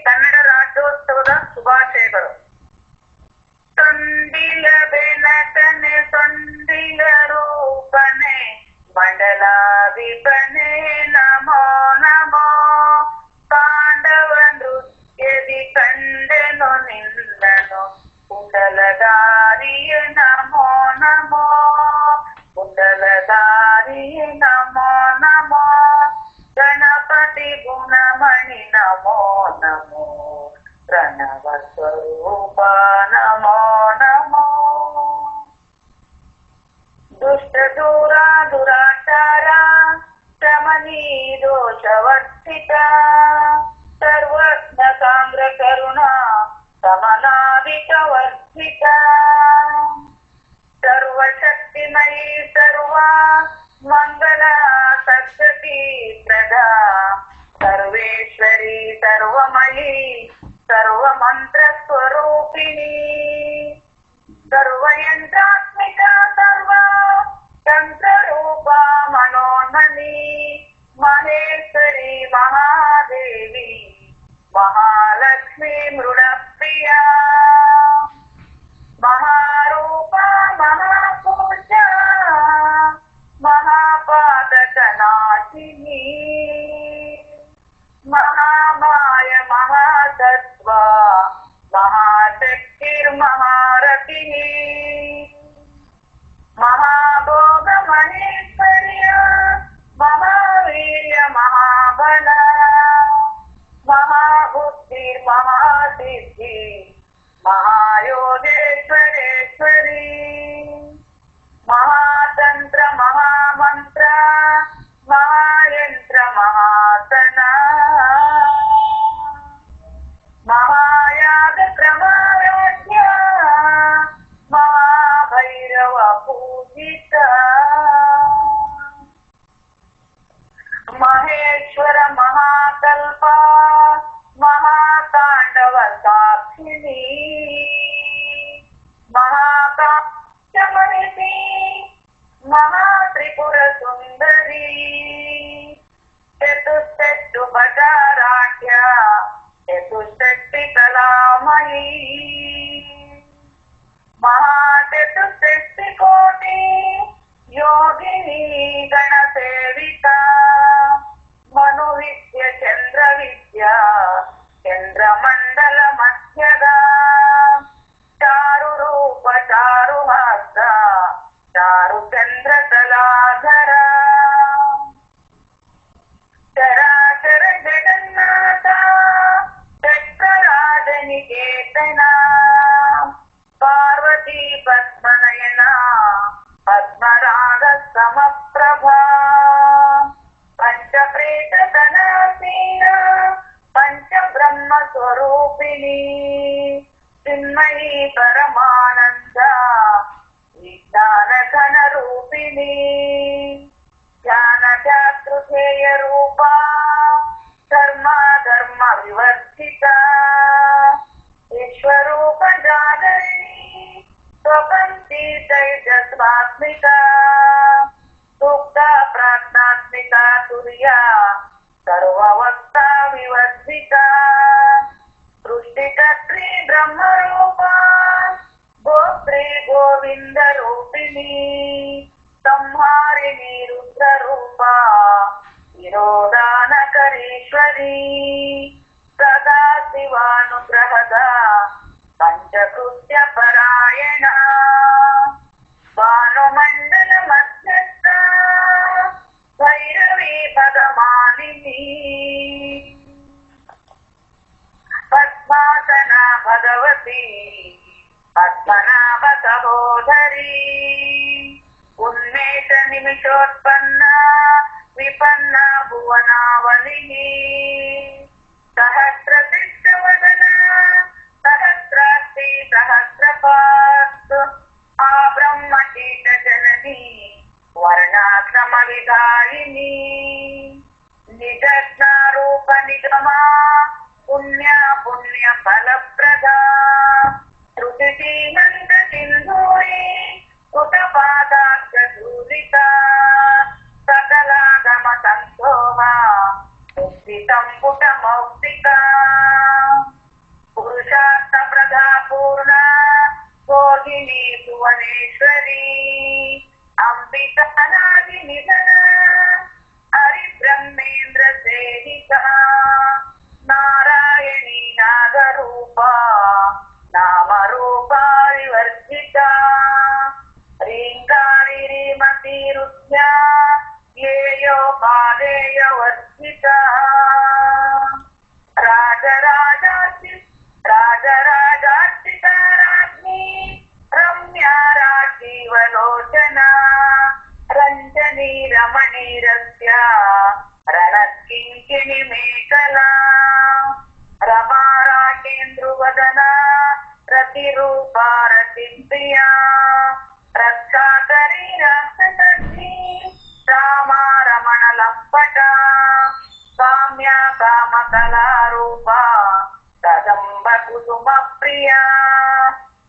ಕನ್ನಡ ರಾಜ್ಯೋತ್ಸವದ ಶುಭಾಶಯಗಳು. ಸೊಂಡಿಲ ಬೆನಕನೆ ಸೊಂಡಿಲ ರೂಪನೆ ಮಂಡಲಾಧಿಪನೆ ನಮೋ ನಮೋ. ಪಾಂಡವ ನೃತ್ಯದಿ ಕಂಡೆನು ನಿನ್ನನು ಕುಂಡಲಧಾರಿಯ ನಮೋ ನಮೋ. ಕುಂಡಲಧಾರಿಯ ನಮೋ ನಮೋ. ಗಣಪತಿ ಗುಣಮಣಿ ನಮೋ ನಮೋ. ಪ್ರಣವ ಸ್ವರೂಪ ನಮೋ ನಮೋ. ದುಷ್ಟ ದೂರ ದುರಾಚಾರ ಶಮನಿ ದೋಷವರ್ತಿತ ಸರ್ವಜ್ಞ ಸಾಂದ್ರ ಕರುಣ ಸಮನಾಧಿಕ ವರ್ಧಿತ. ಸರ್ವಶಕ್ತಿಮಯಿ ಸರ್ವ ಮಂಗಲ ಸತ್ಸತಿ ಪ್ರದಾ ಸರ್ವೇಶ್ವರಿ ಸರ್ವಮಯಿ ಸರ್ವ ಮಂತ್ರ ಸ್ವರೂಪಿಣಿ. ಸರ್ವಯಂತ್ರಾತ್ಮಿಕ ಸರ್ವ ತಂತ್ರ ರೂಪ ಮನೋನ್ಮನಿ ಮಹೇಶ್ವರಿ ಮಹಾದೇವಿ ಮಹಾಲಕ್ಷ್ಮಿ ಮೃಡಪ್ರಿಯ. ಮಹಾರೂಪ ಮಹಾಪೂಜ ಮಹಾಪಾದಕ ನಾಶಿನಿ. ಮಹಾಮಾಯ ಮಹಾಸತ್ವ ಮಹಾಶಕ್ತಿರ್ಮಹಾರಥಿನಿ. ಮಹಾಭೋಗ ಮಹೇಶ್ವರ್ಯ ಮಹಾವೀರ್ಯ ಮಹಾಬಲ ಮಹಾಬುದ್ಧಿರ್ ಮಹಾಸಿದ್ಧಿ ಮಹಾಯೋಗೇಶ್ವರೇಶ್ವರಿ. ಮಹಾತಂತ್ರ ಮಹಾಮಂತ್ರ ಮಹಾಯಂತ್ರ ಮಹಾಸನ ಮಹಾಯಾಗ ಕ್ರಮರಾಜ್ಯ ಮಹಾಭೈರವ ಪೂಜಿತ. ಮಹೇಶ್ವರ ಮಹಾಕಲ್ಪ ಮಹಾತಾಂಡವ ಸಾಕ್ಷಿಣಿ. ಮಹಾಕಾಶಮಹಿಷಿ ಮಹಾತ್ರಿಪುರ ಸುಂದರಿ. ಚತುಷ್ಷಟ್ಟು ಭಟಾರಾಢ್ಯ ಚತುಷ್ಷಟ್ಟಿ ಕಲಾಮಯಿ. ಮಹಾಚತುಷ್ಷಟ್ಟಿ ಕೋಟಿ ಯೋಗಿನಿ ಗಣಸೇವಿತ. ಮನುವಿದ್ಯ ಚಂದ್ರ ವಿದ್ಯಾ ಚಂದ್ರಮಂಡಲ ಮಧ್ಯದ. ಚಾರು ರೂಪ ಚಾರು ಹಾಸ ಚಾರು ಚಂದ್ರ ಕಲಾಧರ. ಚರಾಚರ ಜಗನ್ನಾಥ ಚಕ್ರರಾಜನಿಕೇತನ. ಪಾರ್ವತಿ ಪದ್ಮನಯನ ಪದ್ಮರಾಗ ಸಮಪ್ರಭಾ. ಪಂಚಪ್ರೇತ ತನಾಸೀನ ಪಂಚಬ್ರಹ್ಮ ಸ್ವರೂಪಿಣಿ. ಚಿನ್ಮಯಿ ಪರಮಾನಂದ ವಿಜ್ಞಾನ ಘನ ರೂಪಿಣಿ. ಜ್ಞಾನ ಚಾತೃಧೇಯ ರೂಪ ಧರ್ಮ ಧರ್ಮ ವಿವರ್ಧಿತ. ವಿಶ್ವರೂಪ ಜಾಗರಣಿ ಸ್ವಪಂಕ್ತಿ ತೈಜಸ್ವಾತ್ಮಿಕ. ಸೂಕ್ತ ಪ್ರಾಜ್ಞಾತ್ಮಿಕ ತುರ್ಯ ಸರ್ವವಕ್ತ ವಿವರ್ಧಿತ. ಸೃಷ್ಟಿಕರ್ತ್ರಿ ಬ್ರಹ್ಮರೂಪ ಗೋತ್ರಿ ಗೋವಿಂದ ರೂಪಿಣಿ. ಸಂಹಾರಿಣಿ ರುದ್ರ ರೂಪ ವಿರೋಧಾನಕರೀಶ್ವರಿ. ಸದಾ ಶಿವಾನುಗ್ರಹದ ಪಂಚಕೃತ್ಯ ಪರಾಯಣ. ಭಾನುಮಂಡಲ ಮಧ್ಯಸ್ಥ ಭೈರವಿ ಭಗಮಾಲಿನಿ. ಪದ್ಮಾಸನ ಭಗವತಿ ಪದ್ಮನಾಭ ಸಹೋದರಿ. ಉನ್ಮೇಷ ನಿಮಿಷೋತ್ಪನ್ನ ವಿಪನ್ನ ಭುವನಾವಲಿನಿ. ಸಹಸ್ರ ಶಿಷ್ಟವದನ ಸಹಸ್ರಾಸ್ತಿ ಸಹಸ್ರಪಾತ್. ಆ ಬ್ರಹ್ಮ ಕೀಟ ಜನನಿ ವರ್ಣಾಶ್ರಮ ವಿಧಾಯಿನಿ. ನಿಜಜ್ಞ ರೂಪ ನಿಗಮ ಪುಣ್ಯ ಪುಣ್ಯ ಫಲಪ್ರದ. ಶ್ರುತಿ ಶ್ರೀಮಂತ ಸಿಂಧೂರಿ ಕೃತಪಾದಾಕ್ಷ ದೂರಿತ. ಸಕಲಾಗಮ ಸಂತೋಹ ಮುಕ್ತಿ ಸಂಪುಟ ಮೌಕ್ತಿಕ. भोगिनी भुवनेश्वरी अंबिकानादि निधन हरिब्रह्मेन्द्र सेविका नारायणी नागरूपा नामरूपा विवर्जिता ह्रीङ्कारी ह्रीमती रुद्या येयो पादेय वर्जिता राजराजार्चिता राज्ञी रम्या राजीवलोचना रञ्जनी रमणीरस्या रणकिङ्किणी मेखला रमा राकेन्द्रुवदना रतिरूपा रतिप्रिया रक्षाकरी राक्षसी रामा रमण लम्पटा काम्या कामकलारूपा कदम्ब कुसुम प्रिया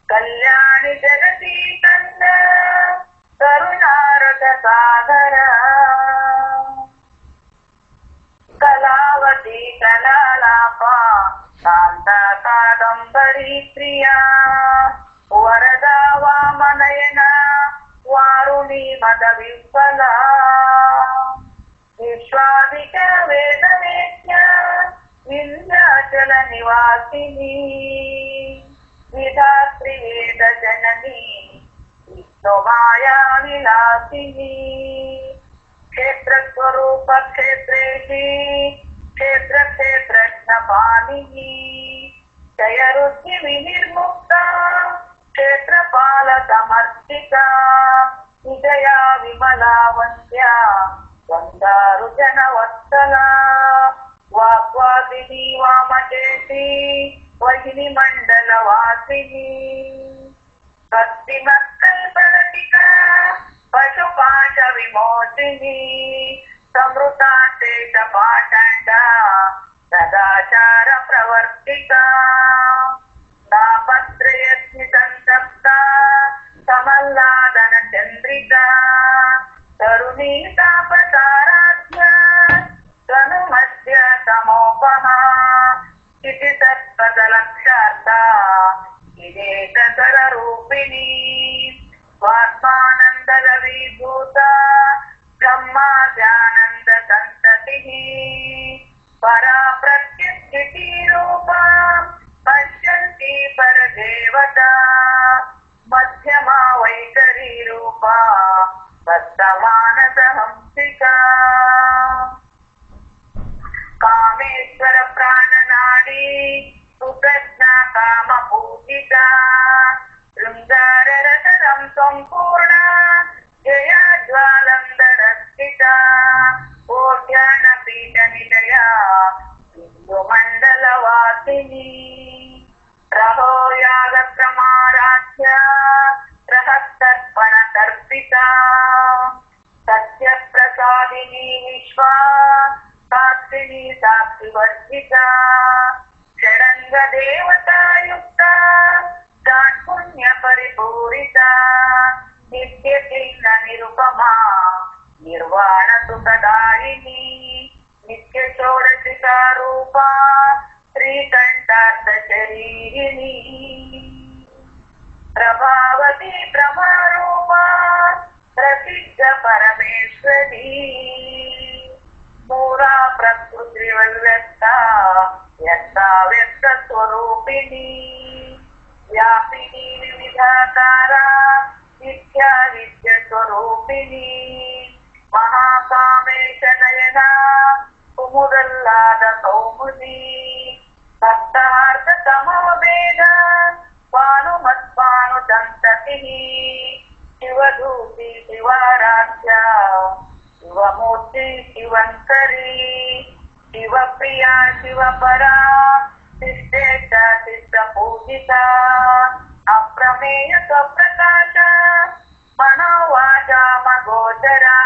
कल्याणि जगती कंद करुणारत सागर कलावती कलालापा कांत कादंबरी प्रिया वरदा वामनयना वारुणी मद विफला विश्वादिक वेदवेद्य विंध्याचल निवासिनी विधात्री वेद जननी विष्णुमाया विलासिनी क्षेत्र स्वरूप क्षेत्रेशी क्षेत्र क्षेत्रज्ञ पालिनी जय रुचि विनिर्मुक्ता क्षेत्रपाल समर्थिता विजया विमला वन्द्या वन्दारुजन वत्सला वाग्वादिनी वामकेशी वहिनी मंडल वासिनी भक्तिमत्कल्पलतिका पशुपाश विमोचिनी समृता शेष पाषण्ड सदाचार प्रवर्तिका तापत्रयस्मि संतप्ता समल्लादन चंद्रिका तरुणी तापसाराध्या तनु मध्य तमोपहा इति सत्पदलक्षार्था इदेकतर रूपिणी स्वात्मानंद विभूता ब्रह्माद्यानंद संततिः परा प्रत्युत्थिति रूपा पश्यन्ति परदेवता मध्यमा वैखरी रूपा सत्तमानसहंसिका कामेश्वर प्राणनाडी सुप्रज्ञा काम पूजिता शृंगार रसरं संपूर्ण जया ज्वालंदरस्थिता कोट्यान पीठ निलया बिंदु मंडल वासिनी रहो याग क्रमाराध्य रहस्तर्पण तर्पिता सत्य प्रसादिनी विश्वा साक्षिणी साक्षिवर्जिता षडंग देवता युक्ता पुण्य परिपूरिता नित्य चिन्ह निरुपमा निर्वाण सुखदायिनी नित्य षोडशिका रूपा श्रीकंठार्थ शरीरिणी प्रभावती ब्रह्मरूपा प्रसिद्ध परमेश्वरी मूरा प्रकृति व्यक्ता व्यक्ता व्यक्त स्वरूपिणी व्यापिनी विविधाकारा विद्या विद्य स्वरूपिणी महाकामेश नयना कुमुदल्लाद कौमुदी भक्तार्थ तमोवेद भानुमत्भानु संततिः शिवधूति शिवाराध्या शिवमूर्ति शिवंकरी शिवप्रिया शिवपरा शिष्टेष्ट शिष्ट पूजिता अप्रमेय स्वप्रकाश मनोवाचा मगोचरा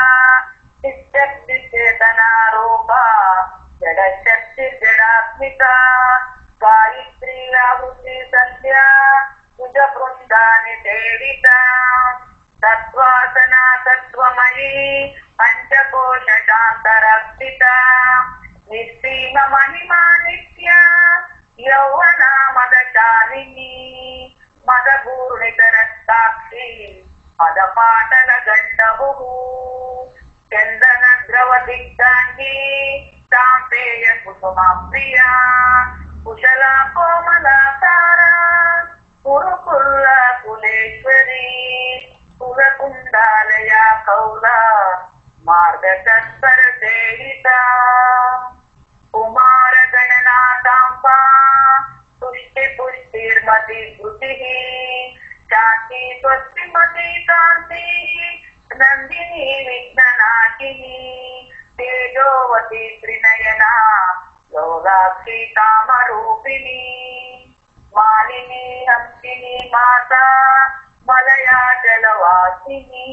शिष्टि चेतना रूपा जडशक्ति जडात्मिका गायत्री आहुति संध्या भुज बृंदानि सेविता तत्वासना तत्वमयी पंचकोश शांतरक्षिता निस्सीम महिमा नित्या यौवना मदशालिनी మదభూర్ణితర సాక్షి పదపాటల గండవు చందన ద్రవ దిగ్గాంగి సాంపేయ కుసుమ ప్రియ కుశల కోమలాకార కురుకుల్ల కులేశ్వరి కులకుండాలయ కౌల మార్గతత్పర సేవిత కుమార గణనాథాంబా పుష్టి పుష్టిర్మతి ధృతి శాంతి స్వస్తిమతి కాంతి నందిని విఘ్ననాశిని తేజోవతి త్రినయన యోగాక్షి కామరూపిణి మాలిని హంసిని మాత మలయాచలవాసిని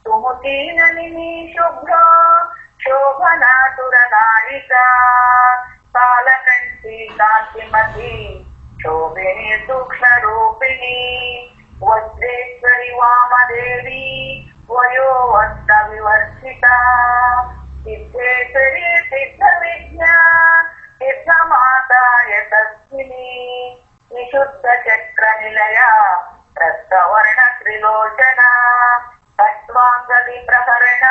సుముఖీ నలిని శుభ్ర శోభనాతుర నాయిక కాలకంఠి కాంతిమతి శోభిని సూక్ష్మ రూపిణి వజ్రేశ్వరి వామదేవి వయోవస్త వివర్షిత సిద్ధేశ్వరి సిద్ధ విద్యా సిద్ధమాత యశస్విని విశుద్ధ చక్ర నిలయ రక్తవర్ణ త్రిలోచన తత్వాంగది ప్రహరణ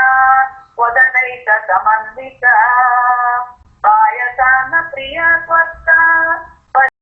వదనైక సమన్విత పాయసాన ప్రియ స్వస్థ